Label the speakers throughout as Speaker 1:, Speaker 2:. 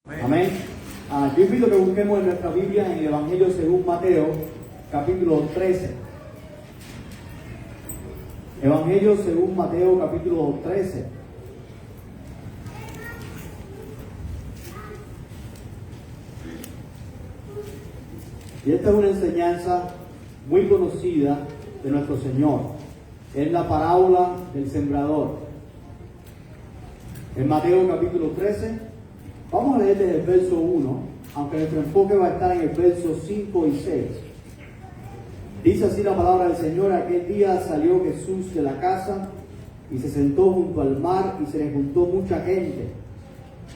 Speaker 1: Amén. Yo invito a que busquemos en nuestra Biblia en el Evangelio según Mateo, capítulo 13. Evangelio según Mateo, capítulo 13. Y esta es una enseñanza muy conocida de nuestro Señor. Es la parábola del sembrador. En Mateo capítulo 13, vamos a leer desde el verso 1, aunque nuestro enfoque va a estar en el verso 5 y 6. Dice así la palabra del Señor: aquel día salió Jesús de la casa y se sentó junto al mar, y se le juntó mucha gente.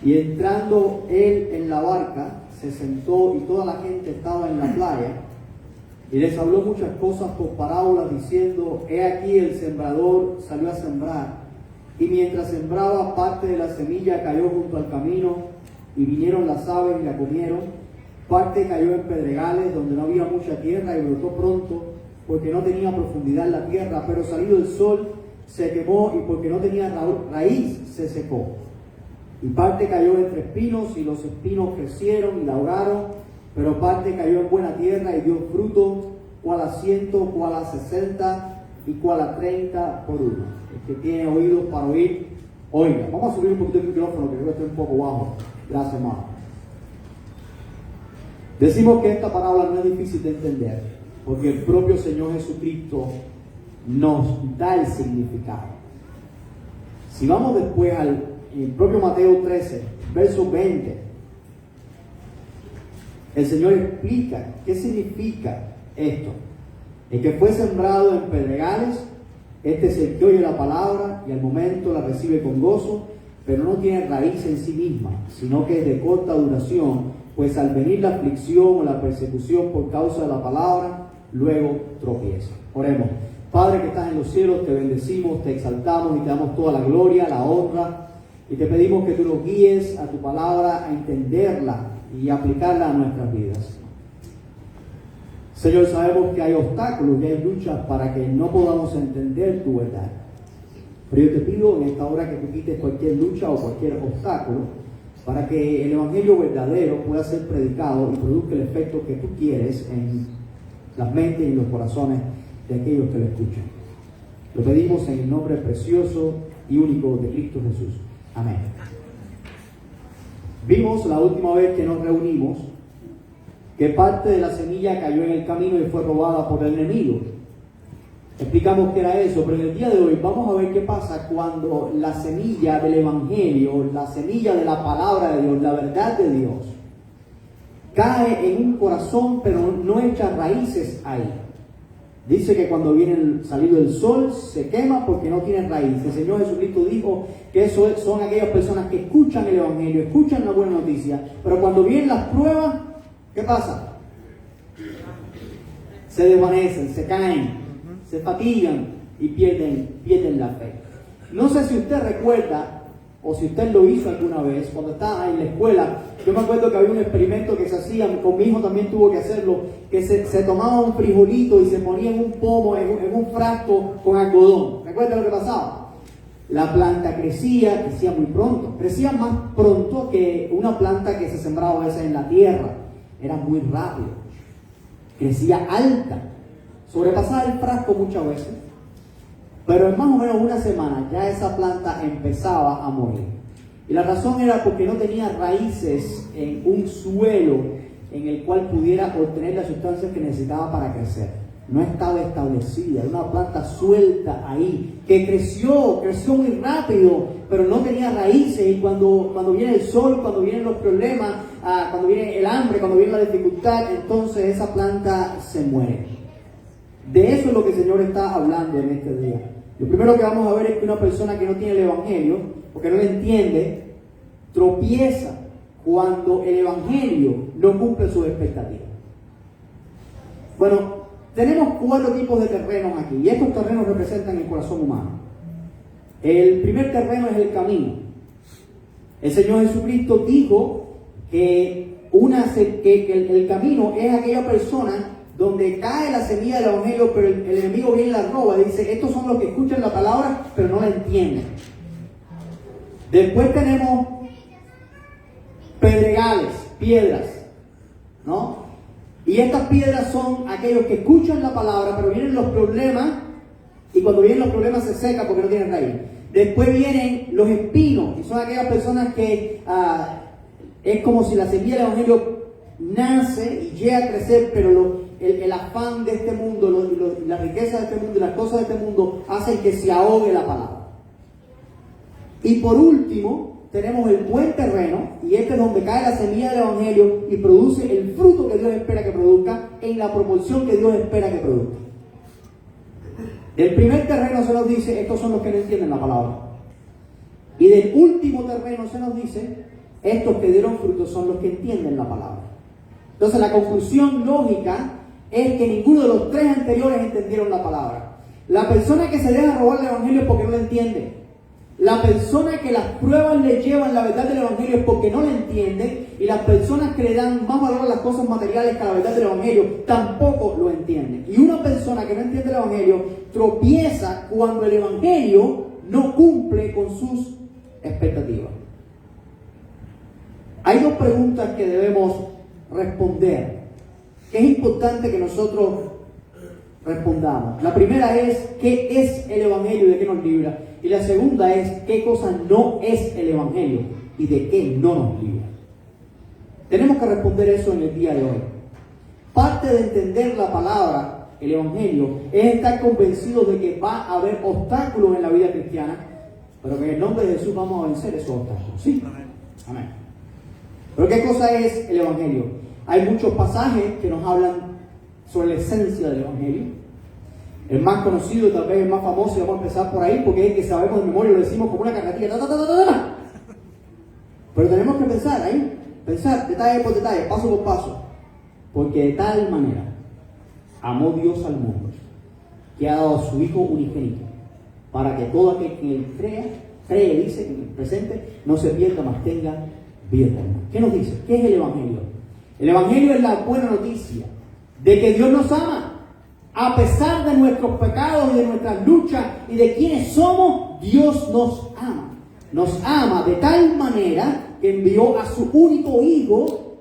Speaker 1: Y entrando él en la barca, se sentó, y toda la gente estaba en la playa. Y les habló muchas cosas por parábolas, diciendo: he aquí el sembrador salió a sembrar. Y mientras sembraba, parte de la semilla cayó junto al camino, y vinieron las aves y la comieron. Parte cayó en pedregales, donde no había mucha tierra, y brotó pronto, porque no tenía profundidad la tierra. Pero salido el sol, se quemó, y porque no tenía raíz, se secó. Y parte cayó entre espinos, y los espinos crecieron y la ahogaron. Pero parte cayó en buena tierra, y dio fruto, cual a 100, cual a 60, y cual a 30 por uno. El que tiene oídos para oír, oiga. Vamos a subir un poquito el micrófono, que creo que está un poco bajo. Gracias, hermano. Decimos que esta parábola no es difícil de entender, porque el propio Señor Jesucristo nos da el significado. Si vamos después al propio Mateo 13, verso 20, el Señor explica qué significa esto. El que fue sembrado en pedregales, este es el que oye la palabra y al momento la recibe con gozo, pero no tiene raíz en sí misma, sino que es de corta duración, pues al venir la aflicción o la persecución por causa de la palabra, luego tropieza. Oremos. Padre que estás en los cielos, te bendecimos, te exaltamos y te damos toda la gloria, la honra, y te pedimos que tú nos guíes a tu palabra, a entenderla y aplicarla a nuestras vidas. Señor, sabemos que hay obstáculos y hay luchas para que no podamos entender tu verdad. Pero yo te pido en esta hora que tú quites cualquier lucha o cualquier obstáculo para que el evangelio verdadero pueda ser predicado y produzca el efecto que tú quieres en las mentes y los corazones de aquellos que lo escuchan. Lo pedimos en el nombre precioso y único de Cristo Jesús. Amén. Vimos la última vez que nos reunimos que parte de la semilla cayó en el camino y fue robada por el enemigo. Explicamos qué era eso, pero en el día de hoy vamos a ver qué pasa cuando la semilla del evangelio, la semilla de la palabra de Dios, la verdad de Dios, cae en un corazón pero no echa raíces ahí. Dice que cuando viene salido el sol se quema porque no tiene raíz. El Señor Jesucristo dijo que eso son aquellas personas que escuchan el evangelio, escuchan la buena noticia, pero cuando vienen las pruebas, ¿qué pasa? Se desvanecen, se caen, se fatigan y pierden la fe. No sé si usted recuerda o si usted lo hizo alguna vez cuando estaba en la escuela. Yo me acuerdo que había un experimento que se hacía, con mi hijo también tuvo que hacerlo, que se tomaba un frijolito y se ponía en un pomo, en un frasco con algodón. ¿Recuerda lo que pasaba? La planta crecía muy pronto, crecía más pronto que una planta que se sembraba a veces en la tierra. Era muy rápido, crecía alta, sobrepasaba el frasco muchas veces, pero en más o menos una semana ya esa planta empezaba a morir. Y la razón era porque no tenía raíces en un suelo en el cual pudiera obtener las sustancias que necesitaba para crecer. No estaba establecida, era una planta suelta ahí, que creció muy rápido, pero no tenía raíces. Y cuando viene el sol, cuando vienen los problemas, cuando viene el hambre, cuando viene la dificultad, entonces esa planta se muere. De eso es lo que el Señor está hablando en este día. Lo primero que vamos a ver es que una persona que no tiene el evangelio, porque no lo entiende, tropieza cuando el evangelio no cumple sus expectativas. Bueno, tenemos 4 tipos de terrenos aquí, y estos terrenos representan el corazón humano. El primer terreno es el camino. El Señor Jesucristo dijo que el camino es aquella persona donde cae la semilla del evangelio, pero el enemigo viene y la roba. Dice, estos son los que escuchan la palabra, pero no la entienden. Después tenemos pedregales, piedras, ¿no? Y estas piedras son aquellos que escuchan la palabra, pero vienen los problemas, y cuando vienen los problemas se seca porque no tienen raíz. Después vienen los espinos, y son aquellas personas que es como si la semilla del evangelio nace y llega a crecer, pero el afán de este mundo, la riqueza de este mundo y las cosas de este mundo hacen que se ahogue la palabra. Y por último, tenemos el buen terreno, y este es donde cae la semilla del evangelio y produce el fruto que Dios espera que produzca en la proporción que Dios espera que produzca. Del primer terreno se nos dice, estos son los que no entienden la palabra. Y del último terreno se nos dice, estos que dieron fruto son los que entienden la palabra. Entonces la conclusión lógica es que ninguno de los tres anteriores entendieron la palabra. La persona que se deja robar el evangelio es porque no lo entiende. La persona que las pruebas le llevan la verdad del evangelio es porque no la entiende. Y las personas que le dan más valor a las cosas materiales que a la verdad del evangelio tampoco lo entienden. Y una persona que no entiende el evangelio tropieza cuando el evangelio no cumple con sus expectativas. Hay dos preguntas que debemos responder, que es importante que nosotros respondamos. La primera es, ¿qué es el evangelio y de qué nos libra? Y la segunda es, ¿qué cosa no es el evangelio y de qué no nos libra? Tenemos que responder eso en el día de hoy. Parte de entender la palabra, el evangelio, es estar convencidos de que va a haber obstáculos en la vida cristiana, pero que en el nombre de Jesús vamos a vencer esos obstáculos. ¿Sí? Amén. Pero ¿qué cosa es el evangelio? Hay muchos pasajes que nos hablan sobre la esencia del evangelio. El más conocido, tal vez el más famoso, y vamos a empezar por ahí, porque es el que sabemos de memoria, lo decimos como una carretilla. Pero tenemos que pensar ahí, pensar detalle por detalle, paso por paso. Porque de tal manera amó Dios al mundo, que ha dado a su Hijo unigénito, para que todo aquel que en él cree, dice en el presente, no se pierda, mas tenga vida eterna. ¿Qué nos dice? ¿Qué es el evangelio? El evangelio es la buena noticia de que Dios nos ama. A pesar de nuestros pecados y de nuestras luchas y de quienes somos, Dios nos ama. Nos ama de tal manera que envió a su único hijo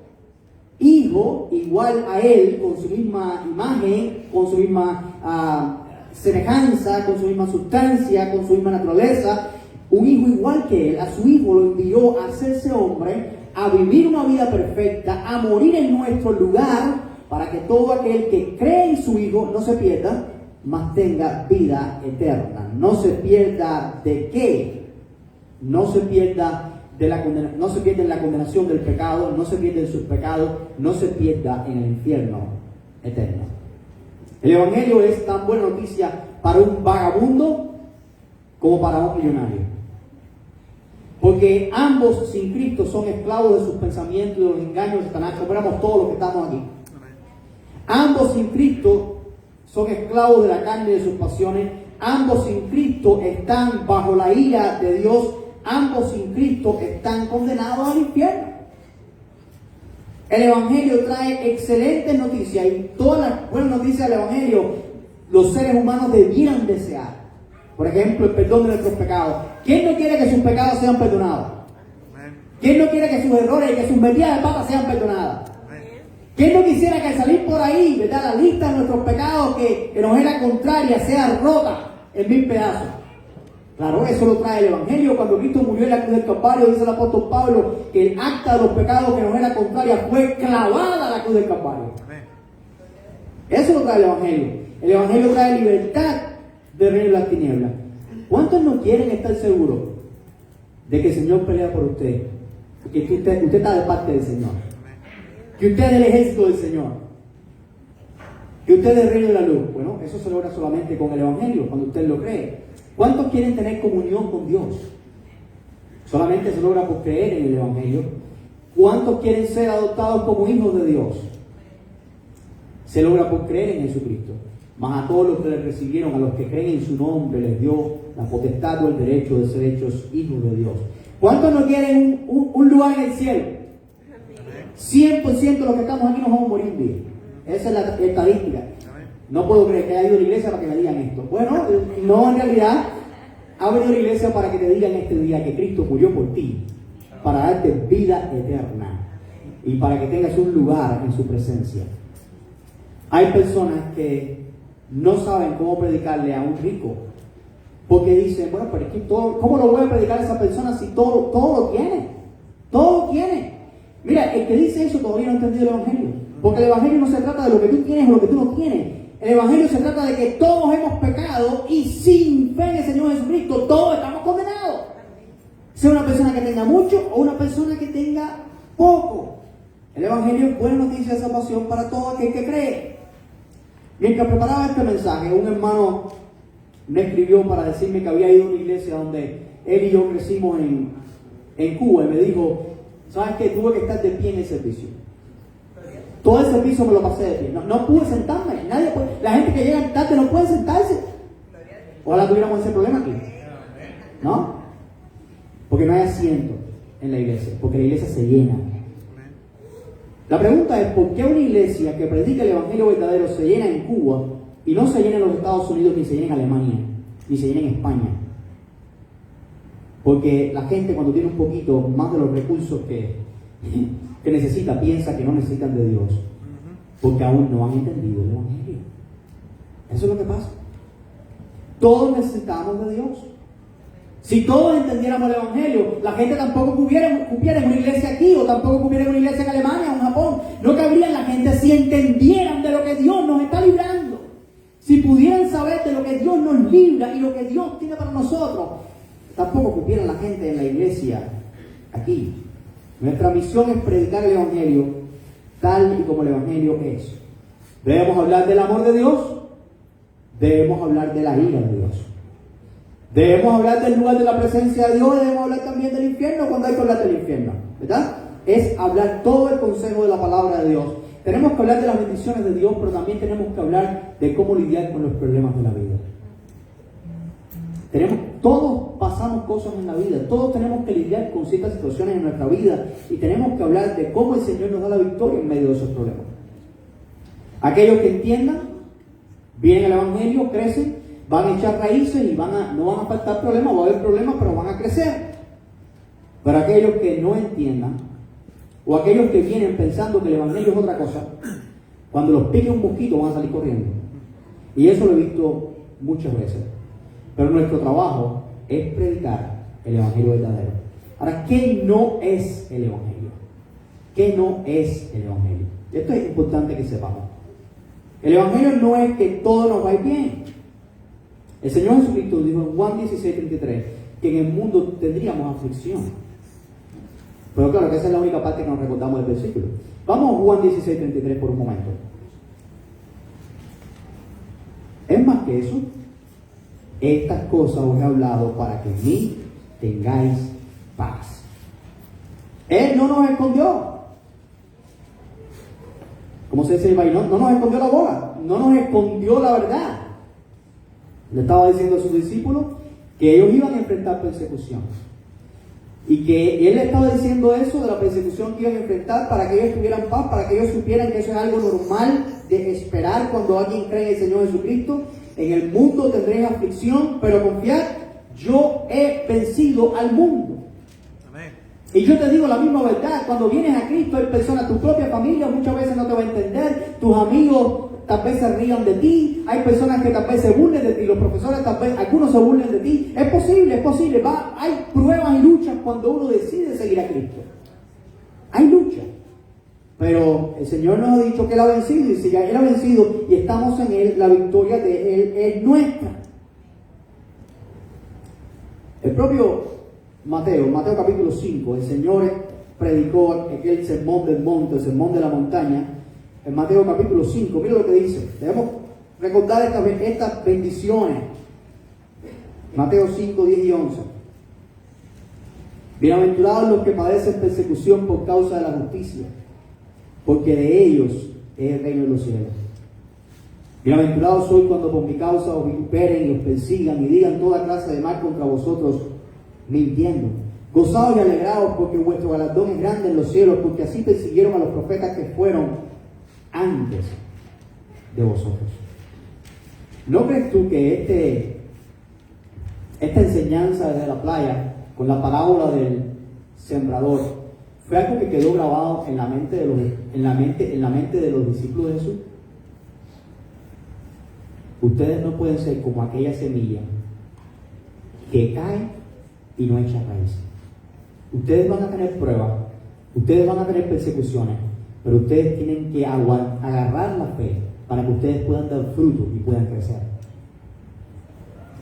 Speaker 1: igual a él, con su misma imagen, con su misma semejanza, con su misma sustancia, con su misma naturaleza. Un hijo igual que él, a su hijo lo envió a hacerse hombre, a vivir una vida perfecta, a morir en nuestro lugar, para que todo aquel que cree en su Hijo no se pierda, mas tenga vida eterna. No se pierda de qué, no se pierda no se pierda en la condenación del pecado, no se pierda en sus pecados, no se pierda en el infierno eterno. El evangelio es tan buena noticia para un vagabundo como para un millonario. Porque ambos sin Cristo son esclavos de sus pensamientos y de los engaños de Satanás, como éramos todos los que estamos aquí. Ambos sin Cristo son esclavos de la carne y de sus pasiones. Ambos sin Cristo están bajo la ira de Dios. Ambos sin Cristo están condenados al infierno. El evangelio trae excelentes noticias, y todas las buenas noticias del evangelio los seres humanos debieran desear. Por ejemplo, el perdón de nuestros pecados. ¿Quién no quiere que sus pecados sean perdonados? ¿Quién no quiere que sus errores y que sus metidas de pata sean perdonadas? ¿Quién no quisiera que al salir por ahí, ¿verdad?, la lista de nuestros pecados que nos era contraria sea rota en 1000 pedazos? Claro, eso lo trae el evangelio. Cuando Cristo murió en la cruz del Calvario, dice el apóstol Pablo que el acta de los pecados que nos era contraria fue clavada a la cruz del Calvario. Eso lo trae el evangelio. El evangelio trae libertad de reino de las tinieblas. ¿Cuántos no quieren estar seguros de que el Señor pelea por usted? Que usted está de parte del Señor. Que usted es del ejército del Señor. Que usted es del reino de la luz. Bueno, eso se logra solamente con el evangelio, cuando usted lo cree. ¿Cuántos quieren tener comunión con Dios? Solamente se logra por creer en el evangelio. ¿Cuántos quieren ser adoptados como hijos de Dios? Se logra por creer en Jesucristo. Mas a todos los que le recibieron, a los que creen en su nombre, les dio la potestad o el derecho de ser hechos hijos de Dios. ¿Cuántos no quieren un lugar en el cielo? 100% de los que estamos aquí nos vamos a morir un día. Esa es la estadística. No puedo creer que haya ido a la iglesia para que me digan esto. Bueno, no, en realidad ha venido a la iglesia para que te digan este día que Cristo murió por ti. para darte vida eterna y para que tengas un lugar en su presencia. Hay personas que no saben cómo predicarle a un rico, porque dicen, bueno, pero es que ¿cómo lo voy a predicar a esa persona si todo lo tiene? Todo lo tiene. Mira, el que dice eso todavía no ha entendido el Evangelio, porque el Evangelio no se trata de lo que tú tienes o lo que tú no tienes. El Evangelio se trata de que todos hemos pecado y sin fe en el Señor Jesucristo todos estamos condenados. Sea una persona que tenga mucho o una persona que tenga poco. El Evangelio es buena noticia de salvación para todo aquel que cree. Mientras preparaba este mensaje, un hermano me escribió para decirme que había ido a una iglesia donde él y yo crecimos en Cuba, y me dijo, ¿sabes qué? Tuve que estar de pie en el servicio. Todo el servicio me lo pasé de pie. No pude sentarme. La gente que llega tarde no puede sentarse. Ojalá tuviéramos ese problema aquí. ¿No? Porque no hay asiento en la iglesia. Porque la iglesia se llena. La pregunta es, ¿por qué una iglesia que predica el evangelio verdadero se llena en Cuba y no se llena en los Estados Unidos, ni se llena en Alemania, ni se llena en España? Porque la gente, cuando tiene un poquito más de los recursos que necesita, piensa que no necesitan de Dios, porque aún no han entendido el evangelio. Eso es lo que pasa. Todos necesitamos de Dios. Si todos entendiéramos el evangelio, la gente tampoco cupiera en una iglesia aquí, o tampoco cupiera en una iglesia en Alemania o en Japón. No cabría en la gente si entendieran de lo que Dios nos está librando. Si pudieran saber de lo que Dios nos libra y lo que Dios tiene para nosotros, tampoco cupiera la gente en la iglesia aquí. Nuestra misión es predicar el evangelio tal y como el evangelio es. Debemos hablar del amor de Dios, debemos hablar de la ira de Dios. Debemos hablar del lugar de la presencia de Dios, debemos hablar también del infierno cuando hay que hablar del infierno, ¿verdad? Es hablar todo el consejo de la palabra de Dios. Tenemos que hablar de las bendiciones de Dios, pero también tenemos que hablar de cómo lidiar con los problemas de la vida. Todos pasamos cosas en la vida, todos tenemos que lidiar con ciertas situaciones en nuestra vida y tenemos que hablar de cómo el Señor nos da la victoria en medio de esos problemas. Aquellos que entiendan, vienen al evangelio, crecen, van a echar raíces y no van a faltar problemas, va a haber problemas, pero van a crecer. Pero aquellos que no entiendan, o aquellos que vienen pensando que el evangelio es otra cosa, cuando los pique un mosquito van a salir corriendo. Y eso lo he visto muchas veces. Pero nuestro trabajo es predicar el evangelio verdadero. Ahora, ¿qué no es el evangelio? ¿Qué no es el evangelio? Esto es importante que sepamos. El evangelio no es que todo nos vaya bien. El Señor Jesucristo dijo en Juan 16:33 que en el mundo tendríamos aflicción. Pero claro que esa es la única parte que nos recordamos del versículo. Vamos a Juan 16:33 por un momento. Es más que eso. Estas cosas os he hablado para que en mí tengáis paz. Él no nos escondió. Como se dice, no nos escondió la bola, no nos escondió la verdad. Le estaba diciendo a sus discípulos que ellos iban a enfrentar persecución. Y que él estaba diciendo eso de la persecución que iban a enfrentar para que ellos tuvieran paz, para que ellos supieran que eso es algo normal de esperar cuando alguien cree en el Señor Jesucristo. En el mundo tendréis aflicción, pero confiad, yo he vencido al mundo. Amén. Y yo te digo la misma verdad, cuando vienes a Cristo, hay personas, tu propia familia muchas veces no te va a entender, tus amigos tal vez se rían de ti, hay personas que tal vez se burlen de ti, los profesores tal vez, algunos se burlen de ti. Es posible, hay pruebas y luchas cuando uno decide seguir a Cristo. Hay lucha. Pero el Señor nos ha dicho que Él ha vencido, y si ya Él ha vencido y estamos en Él, la victoria de Él es nuestra. El propio Mateo capítulo 5, el Señor predicó aquel sermón del monte, el sermón de la montaña. En Mateo capítulo 5, mira lo que dice. Debemos recordar estas bendiciones. Mateo 5, 10 y 11. Bienaventurados los que padecen persecución por causa de la justicia, porque de ellos es el reino de los cielos. Bienaventurados sois cuando por mi causa os vituperen y os persigan y digan toda clase de mal contra vosotros, mintiendo. Gozaos y alegraos, porque vuestro galardón es grande en los cielos, porque así persiguieron a los profetas que fueron antes de vosotros. ¿No crees tú que esta enseñanza desde la playa, con la parábola del sembrador, fue algo que quedó grabado en la mente de los discípulos de Jesús. Ustedes no pueden ser como aquella semilla que cae y no echa raíz. Ustedes van a tener pruebas, ustedes van a tener persecuciones, pero ustedes tienen que agarrar la fe para que ustedes puedan dar fruto y puedan crecer.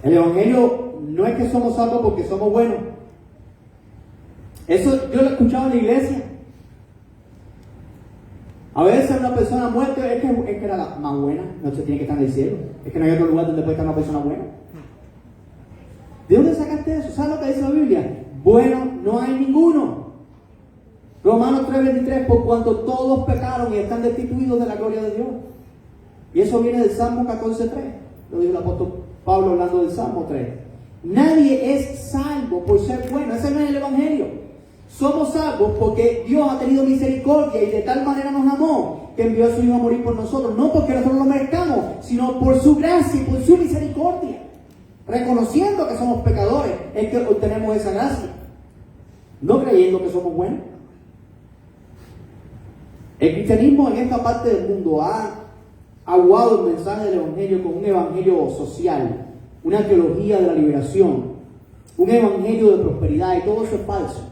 Speaker 1: El Evangelio no es que somos salvos porque somos buenos. Eso yo lo he escuchado en la iglesia. A veces una persona muerta es que era la más buena, no se tiene que estar en el cielo. Es que no hay otro lugar donde puede estar una persona buena. ¿De dónde sacaste eso? ¿Sabes lo que dice la Biblia? Bueno, no hay ninguno. Romanos 3:23, por cuanto todos pecaron y están destituidos de la gloria de Dios. Y eso viene del Salmo 14:3. Lo dijo el apóstol Pablo hablando del Salmo 3. Nadie es salvo por ser bueno. Ese no es el Evangelio. Somos salvos porque Dios ha tenido misericordia y de tal manera nos amó que envió a su Hijo a morir por nosotros. No porque nosotros lo merezcamos, sino por su gracia y por su misericordia. Reconociendo que somos pecadores es que obtenemos esa gracia. No creyendo que somos buenos. El cristianismo en esta parte del mundo ha aguado el mensaje del Evangelio con un evangelio social, una teología de la liberación, un evangelio de prosperidad, y todo eso es falso.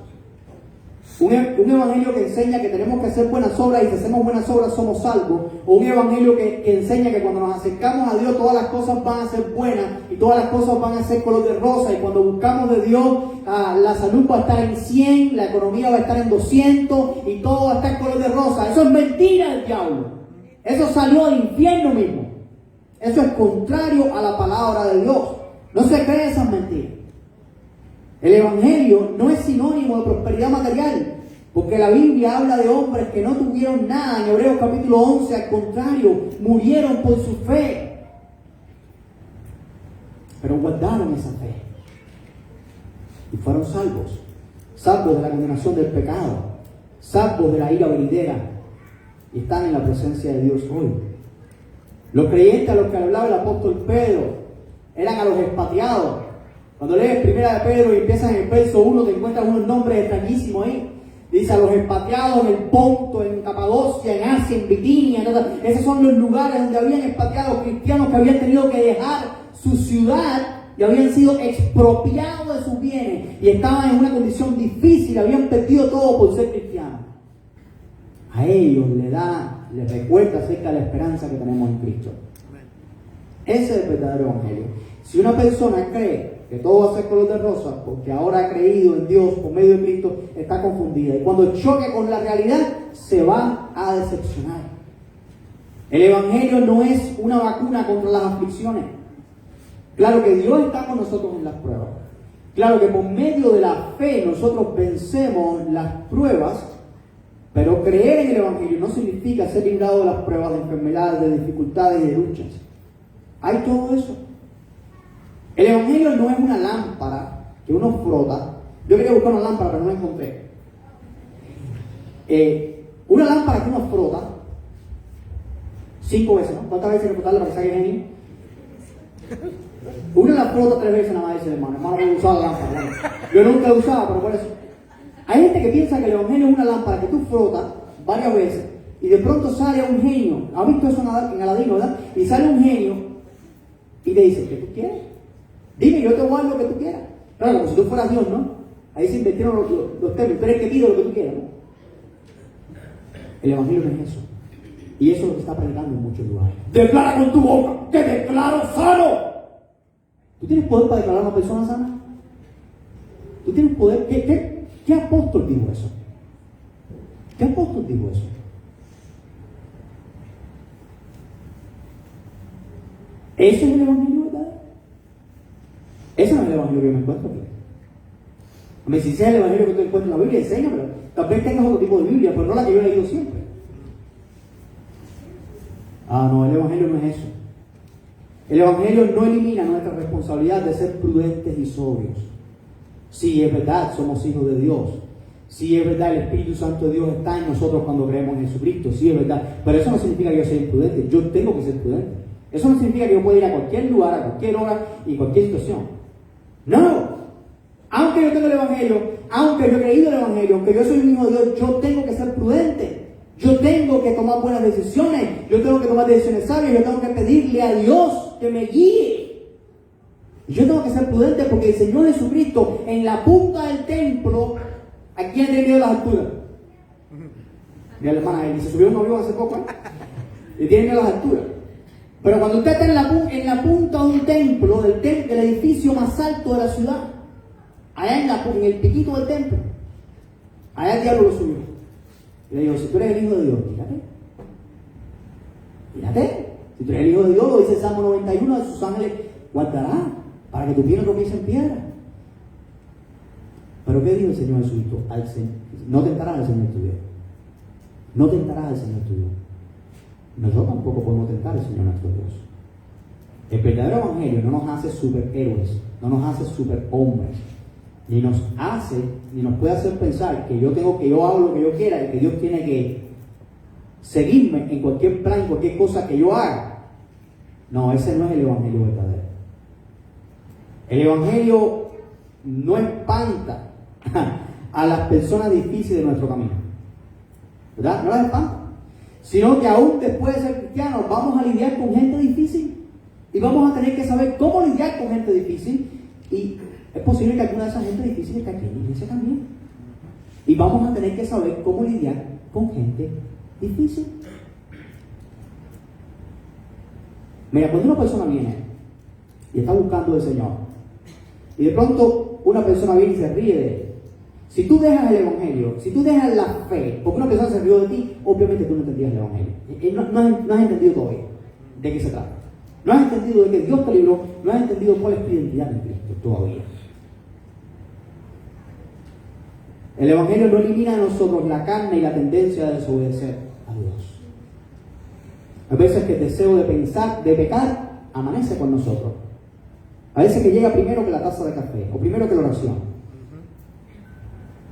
Speaker 1: Un evangelio que enseña que tenemos que hacer buenas obras y si hacemos buenas obras somos salvos, o un evangelio que enseña que cuando nos acercamos a Dios todas las cosas van a ser buenas y todas las cosas van a ser color de rosa, y cuando buscamos de Dios la salud va a estar en 100, la economía va a estar en 200 y todo va a estar en color de rosa. Eso es mentira del diablo. Eso salió del infierno mismo. Eso es contrario a la palabra de Dios. No se cree esas mentiras. El Evangelio no es sinónimo de prosperidad material, porque la Biblia habla de hombres que no tuvieron nada. En Hebreos capítulo 11, al contrario, murieron por su fe, pero guardaron esa fe y fueron salvos, salvos de la condenación del pecado, salvos de la ira venidera, y están en la presencia de Dios hoy. Los creyentes a los que hablaba el apóstol Pedro eran a los expatriados. Cuando lees primera de Pedro y empiezas en el verso 1, te encuentras unos nombres extrañísimos ahí. Dice a los expatriados en el Ponto, en Capadocia, en Asia, en Bitinia. Esos son los lugares donde habían expatriados cristianos que habían tenido que dejar su ciudad y habían sido expropiados de sus bienes y estaban en una condición difícil, habían perdido todo por ser cristianos. A ellos les recuerda acerca de la esperanza que tenemos en Cristo. Ese es el verdadero Evangelio. Si una persona cree que todo va a ser color de rosa porque ahora ha creído en Dios por medio de Cristo, está confundida, y cuando choque con la realidad se va a decepcionar. El Evangelio no es una vacuna contra las aflicciones. Claro que Dios está con nosotros en las pruebas, claro que por medio de la fe nosotros vencemos las pruebas, pero creer en el Evangelio no significa ser librado de las pruebas, de enfermedades, de dificultades y de luchas. Hay todo eso. El Evangelio no es una lámpara que uno frota. Yo quería buscar una lámpara, pero no la encontré. Una lámpara que uno frota 5 veces, ¿no? ¿Cuántas veces hay que frotarla para que salga genio? Uno la frota 3 veces nada más, dice el hermano. Hermano, no he usado la lámpara. Bueno, yo nunca la he usado, pero por eso. Hay gente que piensa que el Evangelio es una lámpara que tú frotas varias veces y de pronto sale un genio. ¿Has visto eso en Aladino, verdad? Y sale un genio y te dice, ¿qué tú quieres? Dime, yo te voy a dar lo que tú quieras. Claro, como si tú fueras Dios, ¿no? Ahí se invirtieron los términos. Tú eres que pido lo que tú quieras, ¿no? El Evangelio no es eso. Y eso es lo que está predicando en muchos lugares. Declara con tu boca, te declaro sano. ¿Tú tienes poder para declarar a una persona sana? ¿Tú tienes poder? ¿Qué apóstol dijo eso? ¿Qué apóstol dijo eso? ¿Ese es el Evangelio verdadero? Ese no es el Evangelio que yo me encuentro aquí. A mí, si ese es el Evangelio que tú encuentras en la Biblia, enséñamelo. Tal vez tengas otro tipo de Biblia, pero no la que yo he leído siempre. No, el Evangelio no es eso. El Evangelio no elimina nuestra responsabilidad de ser prudentes y sobrios. Sí, es verdad, somos hijos de Dios. Sí, es verdad, el Espíritu Santo de Dios está en nosotros cuando creemos en Jesucristo. Sí, es verdad. Pero eso no significa que yo sea imprudente. Yo tengo que ser prudente. Eso no significa que yo pueda ir a cualquier lugar, a cualquier hora y cualquier situación. No. Aunque yo tengo el Evangelio, aunque yo he creído el Evangelio, aunque yo soy un hijo de Dios, yo tengo que ser prudente. Yo tengo que tomar buenas decisiones. Yo tengo que tomar decisiones sabias. Yo tengo que pedirle a Dios que me guíe. Y yo tengo que ser prudente porque el Señor Jesucristo en la punta del templo, ¿a quién tiene miedo a las alturas? Mira la hermana, él se subió un avión hace poco, y tiene miedo a las alturas. Pero cuando usted está en la punta de un templo, del edificio más alto de la ciudad, allá en el piquito del templo, allá el diablo lo subió. Y le digo, si tú eres el Hijo de Dios, mírate. Si tú eres el Hijo de Dios, lo dice el Salmo 91, de sus ángeles guardará para que tu pie no tropiece en piedra. Pero ¿qué dijo el Señor Jesucristo? No tentarás al Señor tu Dios. No tentarás al Señor tu Dios. Nosotros tampoco podemos tentar al Señor nuestro Dios. El verdadero evangelio no nos hace superhéroes, no nos hace superhombres, ni nos puede hacer pensar que yo hago lo que yo quiera y que Dios tiene que seguirme en cualquier plan, en cualquier cosa que yo haga. No, ese no es el evangelio verdadero. El evangelio no espanta a las personas difíciles de nuestro camino, ¿verdad? No las espanta, sino que aún después de ser cristianos vamos a lidiar con gente difícil y vamos a tener que saber cómo lidiar con gente difícil, y es posible que alguna de esas gente difícil esté aquí en la iglesia también, y vamos a tener que saber cómo lidiar con gente difícil. Mira, cuando una persona viene y está buscando al Señor, y de pronto una persona viene y se ríe de él, si tú dejas el evangelio, si tú dejas la fe, porque una persona se rió de ti, obviamente tú no entendías el evangelio. No has entendido todavía de qué se trata. No has entendido de que Dios te libró, no has entendido cuál es tu identidad en Cristo todavía. El evangelio no elimina a nosotros la carne y la tendencia de desobedecer a Dios. A veces que el deseo de pecar, amanece con nosotros. A veces que llega primero que la taza de café, o primero que la oración.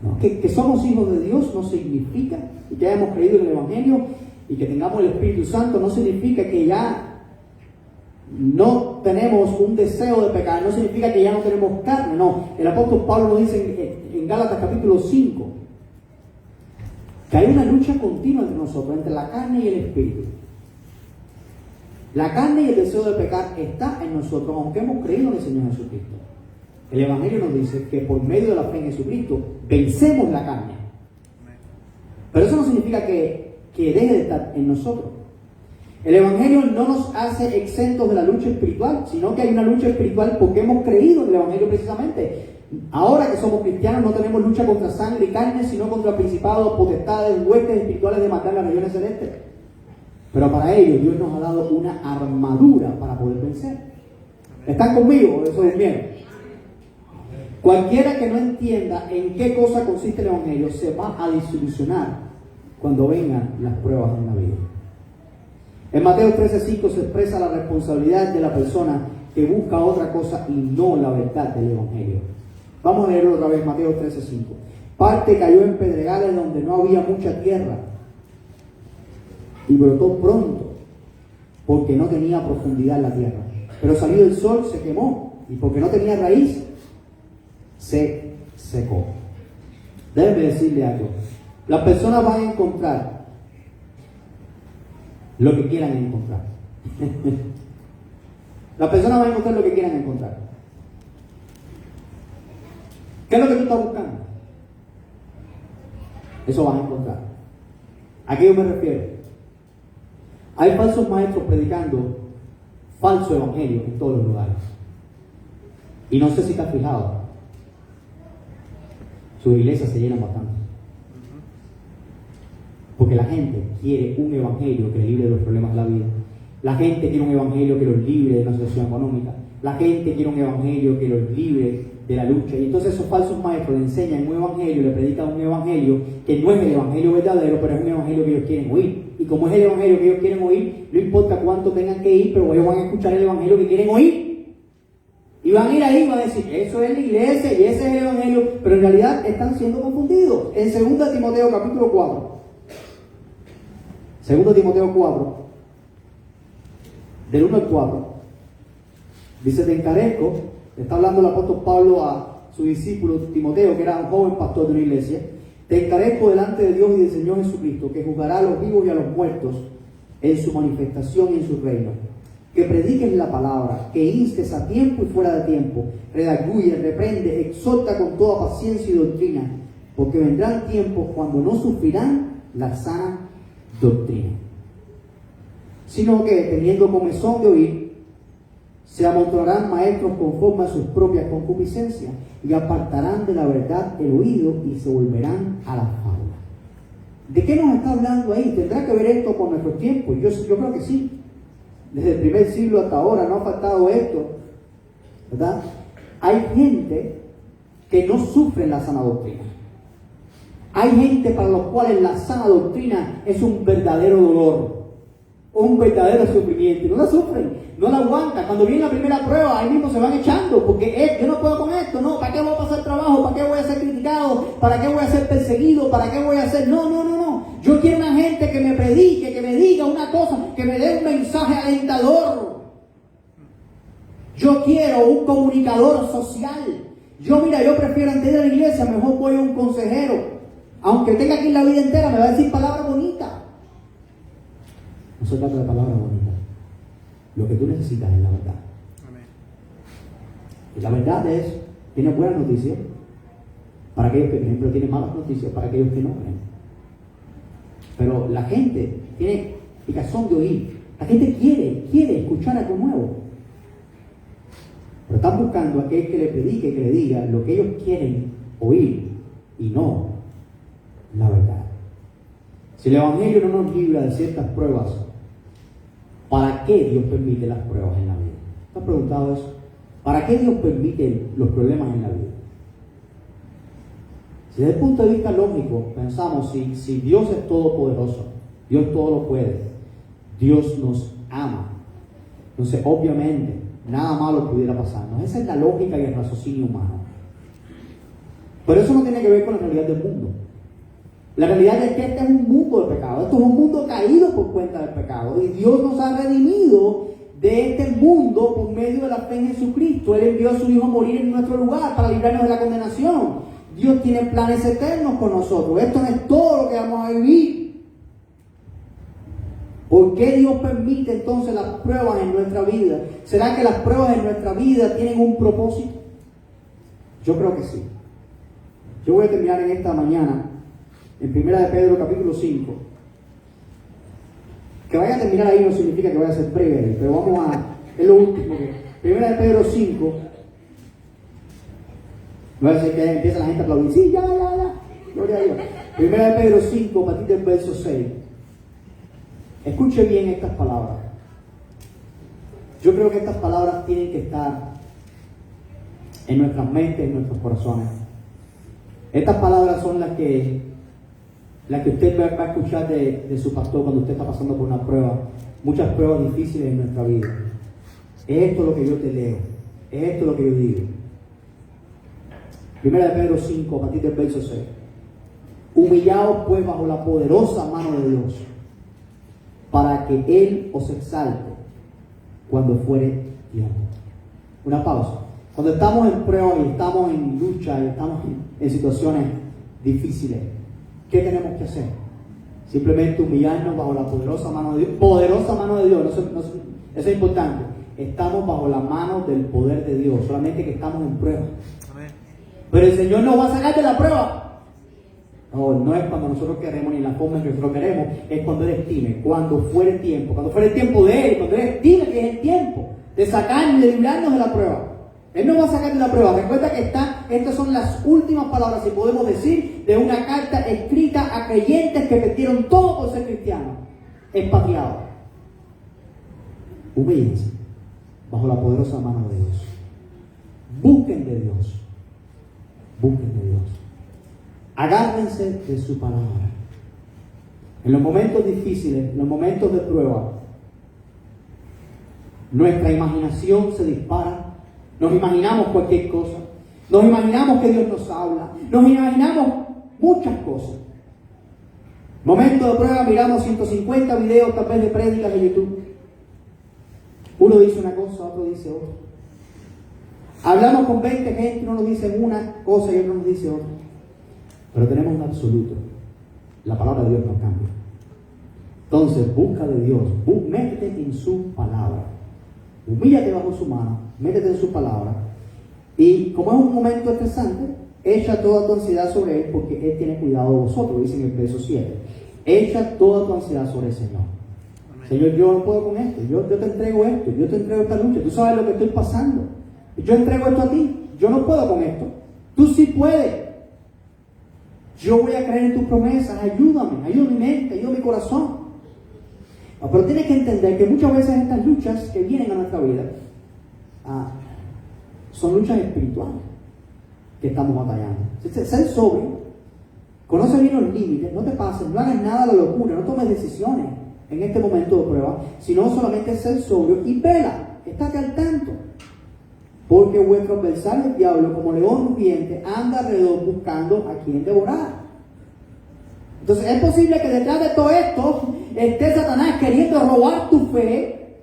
Speaker 1: ¿No? Que somos hijos de Dios no significa, y que hayamos creído en el evangelio y que tengamos el Espíritu Santo, no significa que ya no tenemos un deseo de pecar, no significa que ya no tenemos carne. No, el apóstol Pablo nos dice en Gálatas capítulo 5 que hay una lucha continua entre nosotros, entre la carne y el Espíritu. La carne y el deseo de pecar está en nosotros, aunque hemos creído en el Señor Jesucristo. El evangelio nos dice que por medio de la fe en Jesucristo vencemos la carne. Pero eso no significa que deje de estar en nosotros. El evangelio no nos hace exentos de la lucha espiritual, sino que hay una lucha espiritual porque hemos creído en el evangelio precisamente. Ahora que somos cristianos no tenemos lucha contra sangre y carne, sino contra principados, potestades, huestes espirituales de maldad en las regiones celestes. Pero para ello Dios nos ha dado una armadura para poder vencer. ¿Están conmigo? Eso es bien. Cualquiera que no entienda en qué cosa consiste el evangelio se va a desilusionar cuando vengan las pruebas en la vida. En Mateo 13:5 se expresa la responsabilidad de la persona que busca otra cosa y no la verdad del evangelio. Vamos a leerlo otra vez, Mateo 13:5. Parte cayó en pedregales donde no había mucha tierra y brotó pronto porque no tenía profundidad la tierra. Pero salido el sol se quemó y porque no tenía raíz se secó. Déjenme decirle algo. Las personas van a encontrar lo que quieran encontrar. Las personas van a encontrar lo que quieran encontrar. ¿Qué es lo que tú estás buscando? Eso vas a encontrar. ¿A qué yo me refiero? Hay falsos maestros predicando falso evangelio en todos los lugares. Y no sé si te has fijado, sus iglesias se llenan bastante. Porque la gente quiere un evangelio que le libre de los problemas de la vida. La gente quiere un evangelio que los libre de una situación económica. La gente quiere un evangelio que los libre de la lucha. Y entonces esos falsos maestros le enseñan un evangelio, le predican un evangelio que no es el evangelio verdadero, pero es un evangelio que ellos quieren oír. Y como es el evangelio que ellos quieren oír, no importa cuánto tengan que ir, pero ellos van a escuchar el evangelio que quieren oír. Y van a ir ahí y van a decir, eso es la iglesia y ese es el evangelio, pero en realidad están siendo confundidos. En 2 Timoteo capítulo 4, 2 Timoteo 4, del 1 al 4, dice, te encarezco, está hablando el apóstol Pablo a su discípulo Timoteo, que era un joven pastor de una iglesia: te encarezco delante de Dios y del Señor Jesucristo, que juzgará a los vivos y a los muertos en su manifestación y en su reino, que prediques la palabra, que instes a tiempo y fuera de tiempo, redarguye, reprende, exhorta con toda paciencia y doctrina, porque vendrán tiempos cuando no sufrirán la sana doctrina, sino que, teniendo comezón de oír, se amontonarán maestros conforme a sus propias concupiscencias, y apartarán de la verdad el oído y se volverán a la fábula. ¿De qué nos está hablando ahí? ¿Tendrá que ver esto con nuestros tiempos? Yo creo que sí. Desde el primer siglo hasta ahora no ha faltado esto, ¿verdad? Hay gente que no sufre la sana doctrina. Hay gente para los cuales la sana doctrina es un verdadero dolor, un verdadero sufrimiento. No la sufren, no la aguantan. Cuando viene la primera prueba, ahí mismo se van echando, porque yo no puedo con esto, no, ¿para qué voy a pasar trabajo? ¿Para qué voy a ser criticado? ¿Para qué voy a ser perseguido? ¿Para qué voy a ser? No. Yo quiero una gente que me predique, que me diga una cosa, que me dé un mensaje alentador. Yo quiero un comunicador social. Yo prefiero antes de ir a la iglesia, mejor voy a un consejero. Aunque tenga aquí la vida entera, me va a decir palabras bonitas. No se trata de palabras bonitas. Lo que tú necesitas es la verdad. Amén. Y la verdad tiene buenas noticias para aquellos que creen, pero tiene malas noticias para aquellos que no creen. Pero la gente tiene picazón de oír. La gente quiere escuchar algo nuevo. Pero están buscando a aquel que le predique, que le diga lo que ellos quieren oír y no la verdad. Si el Evangelio no nos libra de ciertas pruebas, ¿para qué Dios permite las pruebas en la vida? ¿Te has preguntado eso? ¿Para qué Dios permite los problemas en la vida? Si desde el punto de vista lógico pensamos, si Dios es todopoderoso, Dios todo lo puede, Dios nos ama, entonces obviamente nada malo pudiera pasarnos. Esa es la lógica y el raciocinio humano. Pero eso no tiene que ver con la realidad del mundo. La realidad es que este es un mundo de pecado. Esto es un mundo caído por cuenta del pecado. Y Dios nos ha redimido de este mundo por medio de la fe en Jesucristo. Él envió a su Hijo a morir en nuestro lugar para librarnos de la condenación. Dios tiene planes eternos con nosotros. Esto no es todo lo que vamos a vivir. ¿Por qué Dios permite entonces las pruebas en nuestra vida? ¿Será que las pruebas en nuestra vida tienen un propósito? Yo creo que sí. Yo voy a terminar en esta mañana en 1 de Pedro capítulo 5. Que vaya a terminar ahí no significa que vaya a ser breve, pero es lo último que 1 de Pedro 5. No va a ser que empieza la gente a aplaudir. Sí, ya. Gloria a Dios. 1 de Pedro 5, a partir del verso 6. Escuche bien estas palabras. Yo creo que estas palabras tienen que estar en nuestras mentes, en nuestros corazones. Estas palabras son las que usted va a escuchar de su pastor cuando usted está pasando por una prueba, muchas pruebas difíciles en nuestra vida. Es esto lo que yo te leo, es esto lo que yo digo. 1 de Pedro 5, a partir del verso 6. Humillaos pues bajo la poderosa mano de Dios, para que Él os exalte cuando fuere tiempo. Una pausa. Cuando estamos en prueba y estamos en lucha y estamos en situaciones difíciles, ¿qué tenemos que hacer? Simplemente humillarnos bajo la poderosa mano de Dios. Poderosa mano de Dios, eso es importante. Estamos bajo la mano del poder de Dios, solamente que estamos en prueba. Amén. Pero el Señor nos va a sacar de la prueba. No es cuando nosotros queremos ni en la forma en que nosotros queremos, es cuando Él estime, cuando fuere el tiempo de Él, cuando Él estime que es el tiempo de sacarnos, de librarnos de la prueba. Él nos va a sacar de la prueba. Recuerda que estas son las últimas palabras, si podemos decir, de una carta escrita a creyentes que perdieron todo por ser cristianos, expatriados. Humíllense bajo la poderosa mano de Dios. Busquen de Dios. Busquen de Dios. Agárrense de su palabra. En los momentos difíciles, en los momentos de prueba, nuestra imaginación se dispara. Nos imaginamos cualquier cosa. Nos imaginamos que Dios nos habla. Nos imaginamos muchas cosas. Momento de prueba, miramos 150 videos tal vez de prédicas de YouTube. Uno dice una cosa, otro dice otra. Hablamos con 20 gente, uno nos dice una cosa y otro nos dice otra. Pero tenemos un absoluto. La palabra de Dios no cambia. Entonces, busca de Dios, métete en su palabra. Humíllate bajo su mano, métete en su palabra. Y como es un momento estresante, echa toda tu ansiedad sobre Él, porque Él tiene cuidado de vosotros, dice en el verso 7. Echa toda tu ansiedad sobre el Señor. Amén. Señor, yo no puedo con esto, yo te entrego esto, yo te entrego esta lucha, tú sabes lo que estoy pasando. Yo entrego esto a ti, yo no puedo con esto. Tú sí puedes. Yo voy a creer en tus promesas, ayúdame, ayuda mi mente, ayuda mi corazón. Pero tienes que entender que muchas veces estas luchas que vienen a nuestra vida son luchas espirituales que estamos batallando. Ser sobrio, conoce bien los límites, no te pases, no hagas nada de locura, no tomes decisiones en este momento de prueba, sino solamente ser sobrio y vela, estate al tanto. Porque vuestro adversario, el diablo, como león rugiente, anda alrededor buscando a quien devorar. Entonces es posible que detrás de todo esto esté Satanás queriendo robar tu fe,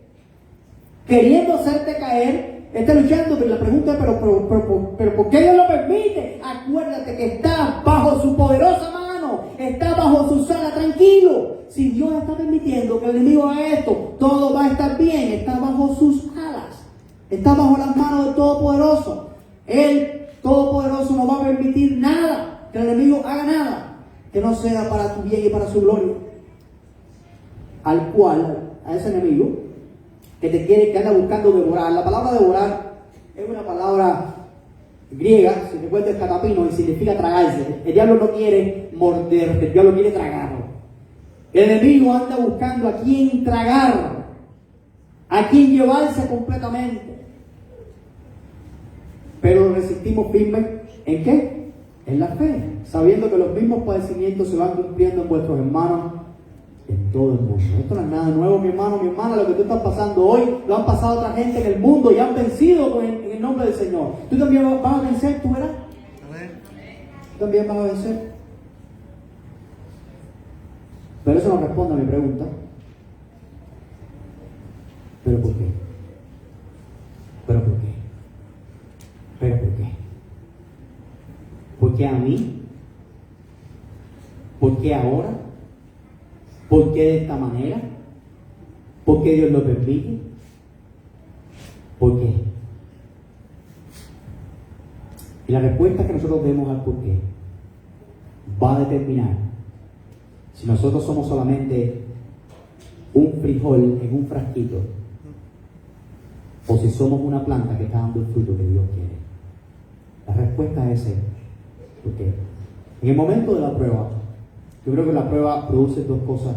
Speaker 1: queriendo hacerte caer, esté luchando, pero la pregunta es, pero ¿por qué Dios lo permite? Acuérdate que estás bajo su poderosa mano, estás bajo su sala, tranquilo. Si Dios está permitiendo que el enemigo haga esto, todo va a estar bien, está bajo sus alas, está bajo las manos del Todopoderoso. Él, Todopoderoso, no va a permitir nada, que el enemigo haga nada que no sea para tu bien y para su gloria. Al cual, a ese enemigo que anda buscando devorar. La palabra devorar es una palabra griega, si recuerdas, catapino, y significa tragarse. El diablo no quiere morder, el diablo quiere tragarlo. El enemigo anda buscando a quien tragar, a quien llevarse completamente. Pero resistimos firmes ¿en qué? En la fe, sabiendo que los mismos padecimientos se van cumpliendo en vuestros hermanos en todo el mundo. Esto no es nada nuevo, mi hermano, mi hermana. Lo que tú estás pasando hoy lo han pasado otra gente en el mundo y han vencido en el nombre del Señor. Tú también vas a vencer, tú verás. Tú también vas a vencer. Pero eso no responde a mi pregunta. ¿Pero por qué? ¿Pero por qué? ¿Pero por qué? ¿Por qué a mí? ¿Por qué ahora? ¿Por qué de esta manera? ¿Por qué Dios lo permite? ¿Por qué? Y la respuesta que nosotros demos al por qué va a determinar si nosotros somos solamente un frijol en un frasquito o si somos una planta que está dando el fruto que Dios quiere. La respuesta es esa. Porque en el momento de la prueba, yo creo que la prueba produce dos cosas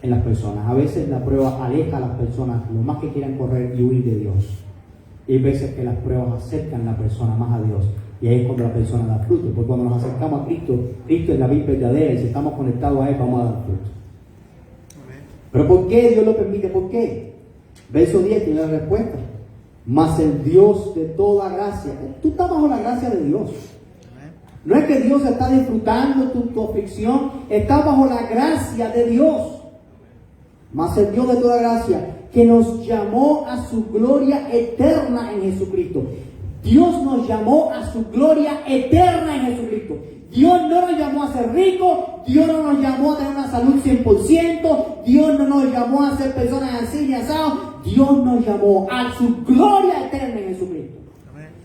Speaker 1: en las personas. A veces la prueba aleja a las personas lo más que quieran correr y huir de Dios. Y hay veces que las pruebas acercan a la persona más a Dios. Y ahí es cuando la persona da fruto. Porque cuando nos acercamos a Cristo, Cristo es la vid verdadera y si estamos conectados a Él vamos a dar fruto. Pero ¿por qué Dios lo permite? ¿Por qué? Verso 10 tiene la respuesta. Mas el Dios de toda gracia. Tú estás bajo la gracia de Dios. No es que Dios está disfrutando tu aflicción, está bajo la gracia de Dios. Mas el Dios de toda gracia, que nos llamó a su gloria eterna en Jesucristo. Dios nos llamó a su gloria eterna en Jesucristo. Dios no nos llamó a ser ricos, Dios no nos llamó a tener una salud 100%, Dios no nos llamó a ser personas así y asados. Dios nos llamó a su gloria eterna en Jesucristo.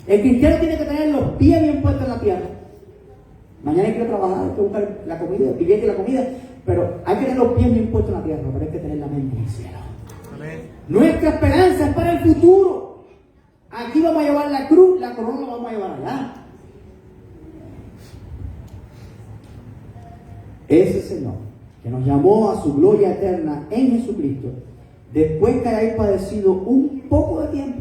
Speaker 1: El cristiano tiene que tener los pies bien puestos en la tierra. Mañana hay que trabajar, hay que buscar la comida, el billete y la comida, pero hay que tener los pies bien puestos en la tierra, pero hay que tener la mente en el cielo. Amén. Nuestra esperanza es para el futuro. Aquí vamos a llevar la cruz, la corona la vamos a llevar allá. Ese Señor que nos llamó a su gloria eterna en Jesucristo, después que hayáis padecido un poco de tiempo,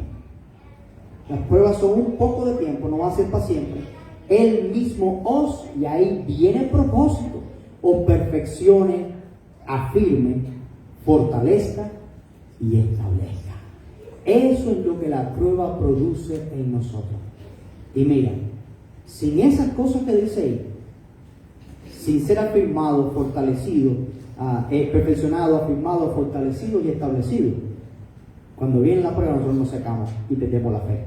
Speaker 1: las pruebas son un poco de tiempo, no va a ser para siempre. Él mismo os, y ahí viene el propósito, os perfeccione, afirme, fortalezca y establezca. Eso es lo que la prueba produce en nosotros. Y mira, sin esas cosas que dice ahí, sin ser afirmado, fortalecido, perfeccionado, afirmado, fortalecido y establecido, cuando viene la prueba nosotros nos secamos y perdemos la fe.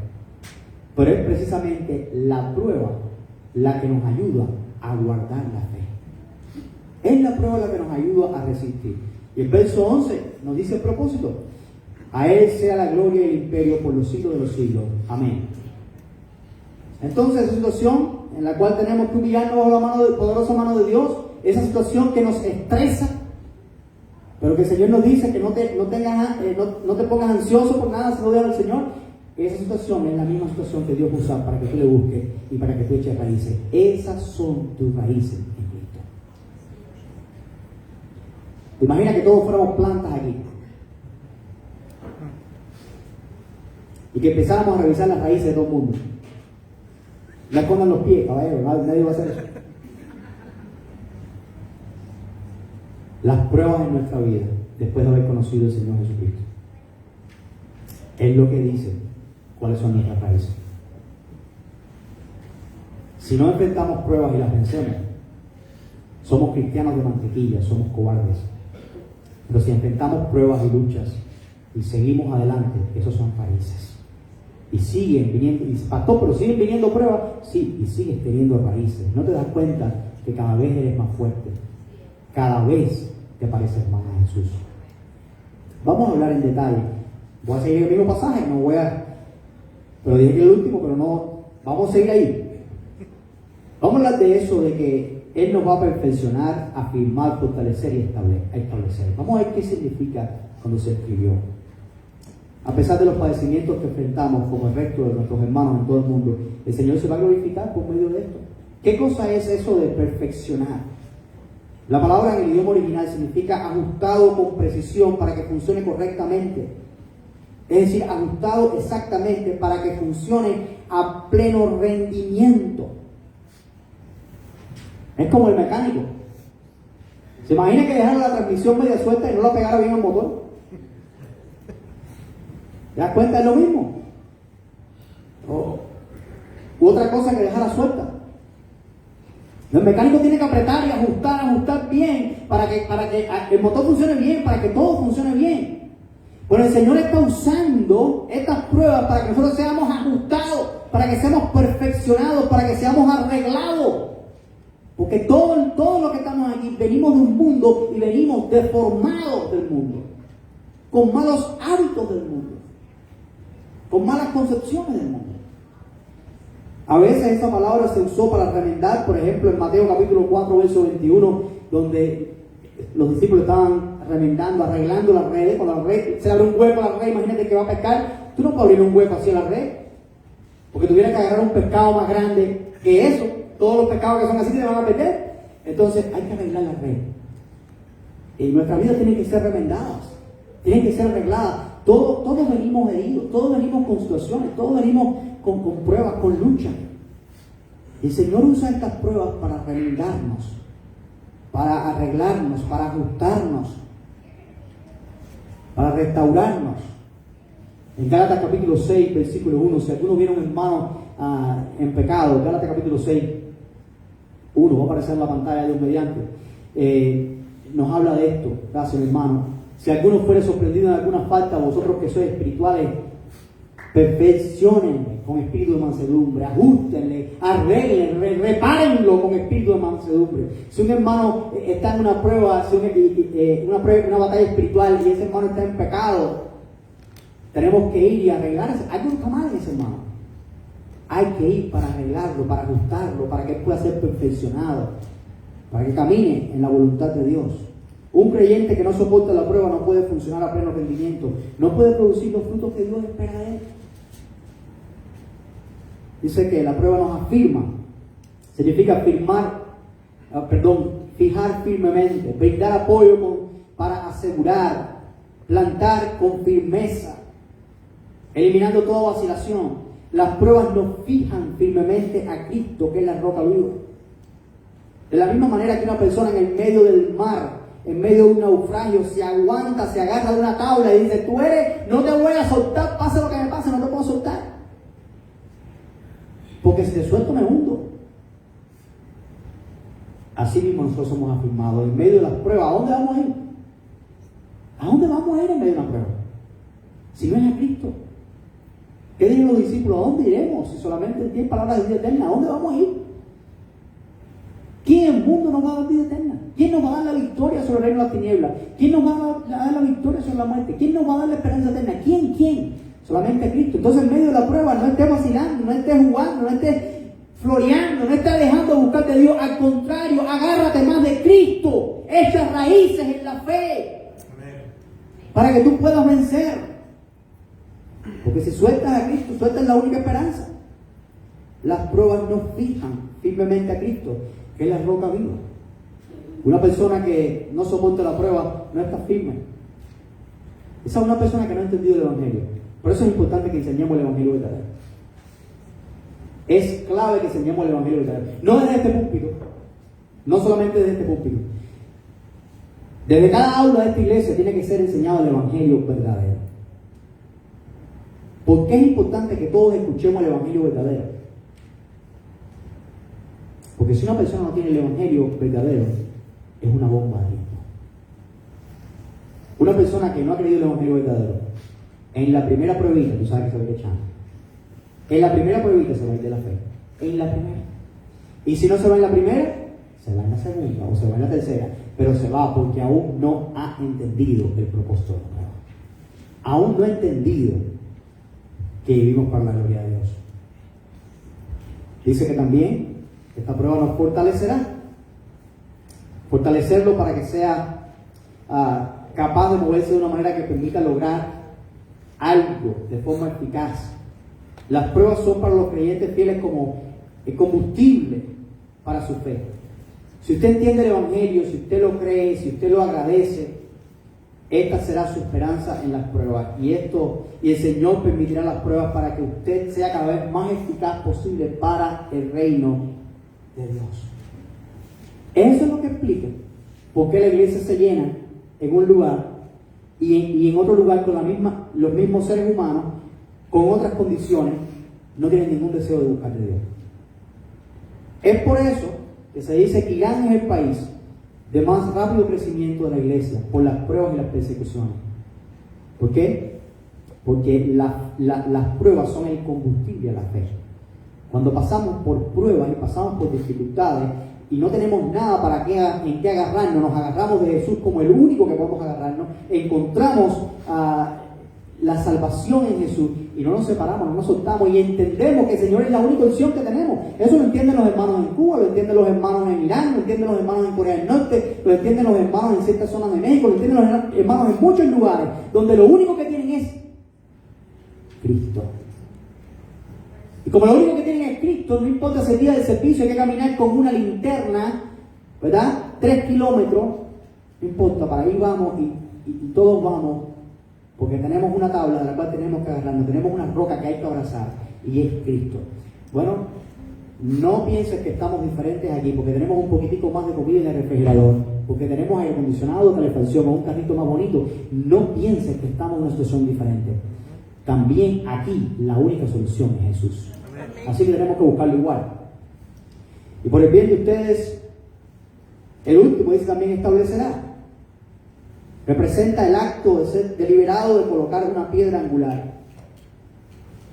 Speaker 1: Pero es precisamente la prueba la que nos ayuda a guardar la fe. Es la prueba la que nos ayuda a resistir. Y el verso 11 nos dice el propósito. A Él sea la gloria y el imperio por los siglos de los siglos. Amén. Entonces, esa situación en la cual tenemos que humillarnos bajo la poderosa mano de Dios, esa situación que nos estresa, pero que el Señor nos dice que no te pongas ansioso por nada, sino odiar al Señor. Esa situación es la misma situación que Dios usa para que tú le busques y para que tú eches raíces. Esas son tus raíces en Cristo. Imagina que todos fuéramos plantas aquí y que empezáramos a revisar las raíces de todo el mundo. No escondan los pies, caballero, nadie va a hacer eso. Las pruebas en nuestra vida, después de haber conocido al Señor Jesucristo, es lo que dice cuáles son nuestras raíces. Si no enfrentamos pruebas y las vencemos, somos cristianos de mantequilla, somos cobardes. Pero si enfrentamos pruebas y luchas y seguimos adelante, esos son raíces. Y siguen viniendo, y pastor, pero siguen viniendo pruebas, sí, y sigues teniendo raíces. No te das cuenta que cada vez eres más fuerte, cada vez te pareces más a Jesús. Vamos a hablar en detalle. Voy a seguir el mismo pasaje, pero dije que el último, pero no, vamos a seguir ahí. Vamos a hablar de eso, de que Él nos va a perfeccionar, afirmar, fortalecer y establecer. Vamos a ver qué significa cuando se escribió. A pesar de los padecimientos que enfrentamos como el resto de nuestros hermanos en todo el mundo, el Señor se va a glorificar por medio de esto. ¿Qué cosa es eso de perfeccionar? La palabra en el idioma original significa ajustado con precisión para que funcione correctamente. Es decir, ajustado exactamente para que funcione a pleno rendimiento. Es como el mecánico. ¿Se imagina que dejara la transmisión media suelta y no la pegara bien al motor? ¿Te das cuenta? Es lo mismo. U otra cosa que dejara suelta. El mecánico tiene que apretar y ajustar bien para que el motor funcione bien, para que todo funcione bien. Pero el Señor está usando estas pruebas para que nosotros seamos ajustados, para que seamos perfeccionados, para que seamos arreglados. Porque todo lo que estamos aquí, venimos de un mundo y venimos deformados del mundo, con malos hábitos del mundo, con malas concepciones del mundo. A veces esa palabra se usó para remendar, por ejemplo, en Mateo capítulo 4, verso 21, donde los discípulos estaban remendando, arreglando las redes. Cuando la red se abre un hueco a la red, imagínate que va a pescar, tú no puedes abrir un hueco así a la red, porque tuvieras que agarrar un pescado más grande que eso. Todos los pescados que son así se van a perder. Entonces hay que arreglar la red. Y nuestras vidas tienen que ser remendadas, tienen que ser arregladas. Todos venimos heridos, todos venimos con situaciones, todos venimos con pruebas, con lucha. Y el Señor usa estas pruebas para remendarnos, para arreglarnos, para ajustarnos, para restaurarnos. En Gálatas capítulo 6, versículo 1, si alguno viene un hermano en pecado, Gálatas capítulo 6, 1, va a aparecer en la pantalla de un mediante, nos habla de esto. Gracias, hermano. Si alguno fuere sorprendido en alguna falta, vosotros que sois espirituales, perfecciónenle con espíritu de mansedumbre, ajustenle, arreglen, repárenlo con espíritu de mansedumbre. Si un hermano está en una prueba, una batalla espiritual y ese hermano está en pecado, tenemos que ir y arreglarse. Algo está mal en ese hermano. Hay que ir para arreglarlo, para ajustarlo, para que él pueda ser perfeccionado, para que camine en la voluntad de Dios. Un creyente que no soporta la prueba no puede funcionar a pleno rendimiento, no puede producir los frutos que Dios espera de él. Dice que la prueba nos afirma, significa fijar firmemente, brindar apoyo para asegurar, plantar con firmeza, eliminando toda vacilación. Las pruebas nos fijan firmemente a Cristo, que es la roca viva. De la misma manera que una persona en el medio del mar, en medio de un naufragio, se aguanta, se agarra de una tabla y dice: no te voy a soltar, pase lo que me pase, no te puedo soltar. Porque si te suelto me hundo. Así mismo nosotros somos afirmados en medio de las pruebas. ¿A dónde vamos a ir? ¿A dónde vamos a ir en medio de una prueba? Si no es a Cristo. ¿Qué dijeron los discípulos? ¿A dónde iremos? Si solamente tienen palabras de vida eterna, ¿a dónde vamos a ir? ¿Quién en el mundo nos va a dar vida eterna? ¿Quién nos va a dar la victoria sobre el reino de las tinieblas? ¿Quién nos va a dar la victoria sobre la muerte? ¿Quién nos va a dar la esperanza eterna? ¿Quién? Solamente Cristo. Entonces, en medio de la prueba, no estés vacilando, no estés jugando, no estés floreando, no estés dejando de buscar de Dios. Al contrario, agárrate más de Cristo. Echa raíces en la fe. Amén. Para que tú puedas vencer. Porque si sueltas a Cristo, sueltas la única esperanza. Las pruebas nos fijan firmemente a Cristo, que es la roca viva. Una persona que no soporta la prueba no está firme. Esa es una persona que no ha entendido el Evangelio. Por eso es importante que enseñemos el Evangelio verdadero. Es clave que enseñemos el Evangelio verdadero. No desde este púlpito, no solamente desde este púlpito. Desde cada aula de esta iglesia tiene que ser enseñado el Evangelio verdadero. ¿Por qué es importante que todos escuchemos el Evangelio verdadero? Porque si una persona no tiene el Evangelio verdadero, es una bomba de tiempo. Una persona que no ha creído el Evangelio verdadero, en la primera pruebita, tú sabes que se va a ir echando. En la primera pruebita se va a ir de la fe. En la primera. Y si no se va en la primera, se va en la segunda o se va en la tercera. Pero se va porque aún no ha entendido el propósito de la prueba. Aún no ha entendido que vivimos para la gloria de Dios. Dice que también esta prueba nos fortalecerá. Fortalecerlo para que sea capaz de moverse de una manera que permita lograr algo de forma eficaz. Las pruebas son para los creyentes fieles como el combustible para su fe. Si usted entiende el Evangelio, si usted lo cree, si usted lo agradece, esta será su esperanza en las pruebas. Y el Señor permitirá las pruebas para que usted sea cada vez más eficaz posible para el reino de Dios. Eso es lo que explica por qué la iglesia se llena en un lugar y en otro lugar con los mismos seres humanos, con otras condiciones, no tienen ningún deseo de buscar de Dios. Es por eso que se dice que Irán es el país de más rápido crecimiento de la iglesia, por las pruebas y las persecuciones. ¿Por qué? Porque las pruebas son el combustible a la fe. Cuando pasamos por pruebas y pasamos por dificultades y no tenemos nada en qué agarrarnos, nos agarramos de Jesús como el único que podemos agarrarnos, encontramos la salvación en Jesús y no nos separamos, no nos soltamos y entendemos que el Señor es la única opción que tenemos. Eso lo entienden los hermanos en Cuba, lo entienden los hermanos en Irán, lo entienden los hermanos en Corea del Norte, lo entienden los hermanos en ciertas zonas de México, lo entienden los hermanos en muchos lugares donde lo único que tienen es Cristo. Y como lo único que tienen es Cristo, no importa si el día del servicio hay que caminar con una linterna, ¿verdad? 3 kilómetros, no importa, para ahí vamos y todos vamos, porque tenemos una tabla de la cual tenemos que agarrarnos, tenemos una roca que hay que abrazar, y es Cristo. Bueno, no pienses que estamos diferentes aquí, porque tenemos un poquitico más de comida en el refrigerador, porque tenemos aire acondicionado, calefacción, o un carrito más bonito. No pienses que estamos en una situación diferente. También aquí la única solución es Jesús. Así que tenemos que buscarlo igual. Y por el bien de ustedes, el último dice también establecerá. Representa el acto de ser deliberado de colocar una piedra angular.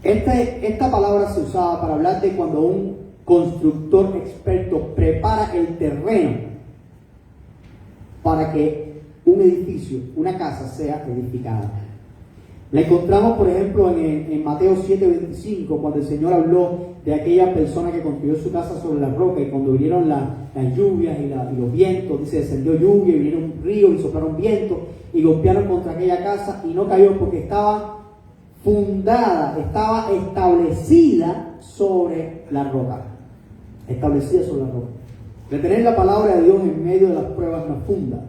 Speaker 1: Esta palabra se usaba para hablar de cuando un constructor experto prepara el terreno para que un edificio, una casa sea edificada. La encontramos, por ejemplo, en Mateo 7:25, cuando el Señor habló de aquella persona que construyó su casa sobre la roca, y cuando vinieron las lluvias y los vientos, dice, descendió lluvia y vinieron un río y soplaron vientos y golpearon contra aquella casa y no cayó porque estaba fundada, estaba establecida sobre la roca. Establecida sobre la roca. Retener la palabra de Dios en medio de las pruebas nos funda,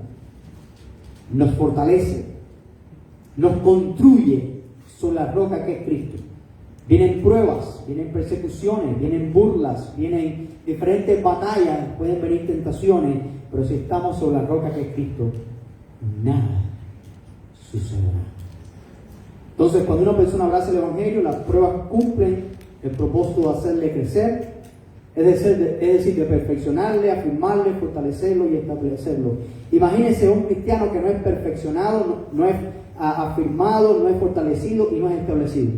Speaker 1: nos fortalece, nos construye sobre la roca que es Cristo. Vienen pruebas, vienen persecuciones, vienen burlas, vienen diferentes batallas, pueden venir tentaciones, pero si estamos sobre la roca que es Cristo, nada sucederá. Entonces, cuando una persona abraza el Evangelio, las pruebas cumplen el propósito de hacerle crecer, es decir, de perfeccionarle, afirmarle, fortalecerlo y establecerlo. Imagínense un cristiano que no es perfeccionado, no es afirmado, no es fortalecido y no es establecido.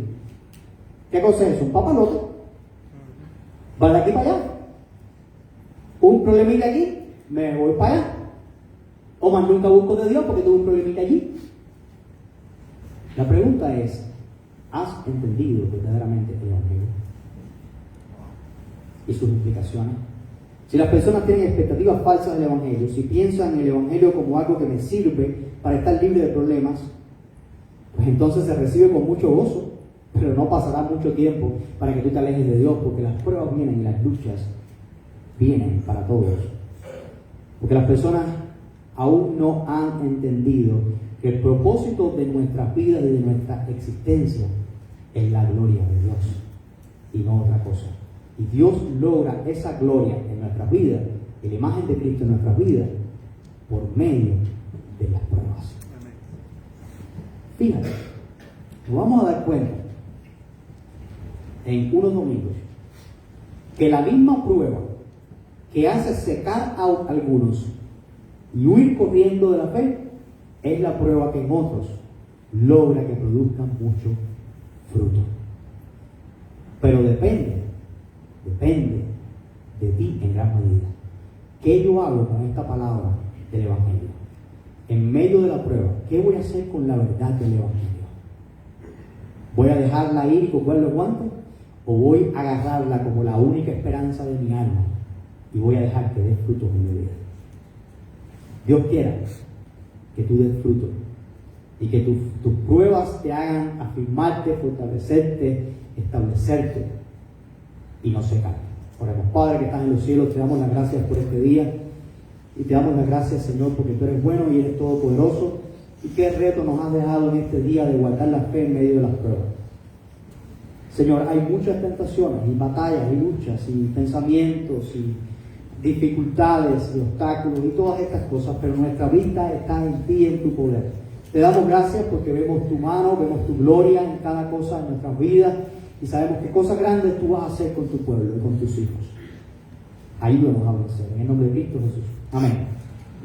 Speaker 1: ¿Qué cosa es eso? Un papalote. Va de aquí para allá. Un problemita aquí, me voy para allá. O más nunca busco de Dios porque tuve un problemita allí. La pregunta es, ¿has entendido verdaderamente el Evangelio y sus implicaciones? Si las personas tienen expectativas falsas del Evangelio, si piensan en el Evangelio como algo que me sirve para estar libre de problemas, pues entonces se recibe con mucho gozo, pero no pasará mucho tiempo para que tú te alejes de Dios, porque las pruebas vienen y las luchas vienen para todos. Porque las personas aún no han entendido que el propósito de nuestras vidas y de nuestra existencia es la gloria de Dios y no otra cosa. Y Dios logra esa gloria en nuestras vidas, en la imagen de Cristo en nuestras vidas, por medio de las pruebas. Fíjate, nos vamos a dar cuenta en unos domingos que la misma prueba que hace secar a algunos y huir corriendo de la fe es la prueba que en otros logra que produzcan mucho fruto. Pero depende de ti en gran medida. ¿Qué yo hago con esta palabra del Evangelio? En medio de la prueba, ¿qué voy a hacer con la verdad del Evangelio? ¿Voy a dejarla ir y coger los guantes? ¿O voy a agarrarla como la única esperanza de mi alma y voy a dejar que dé fruto en mi vida? Dios quiera que tú des fruto y que tus pruebas te hagan afirmarte, fortalecerte, establecerte y no secar. Oremos. Padre que estás en los cielos, te damos las gracias por este día y te damos las gracias, Señor, porque tú eres bueno y eres todopoderoso. Y qué reto nos has dejado en este día de guardar la fe en medio de las pruebas. Señor, hay muchas tentaciones y batallas y luchas y pensamientos y dificultades y obstáculos y todas estas cosas, pero nuestra vista está en ti y en tu poder. Te damos gracias porque vemos tu mano, vemos tu gloria en cada cosa de nuestras vidas y sabemos que cosas grandes tú vas a hacer con tu pueblo y con tus hijos. Ayúdanos a vencer. En el nombre de Cristo Jesús. Amén.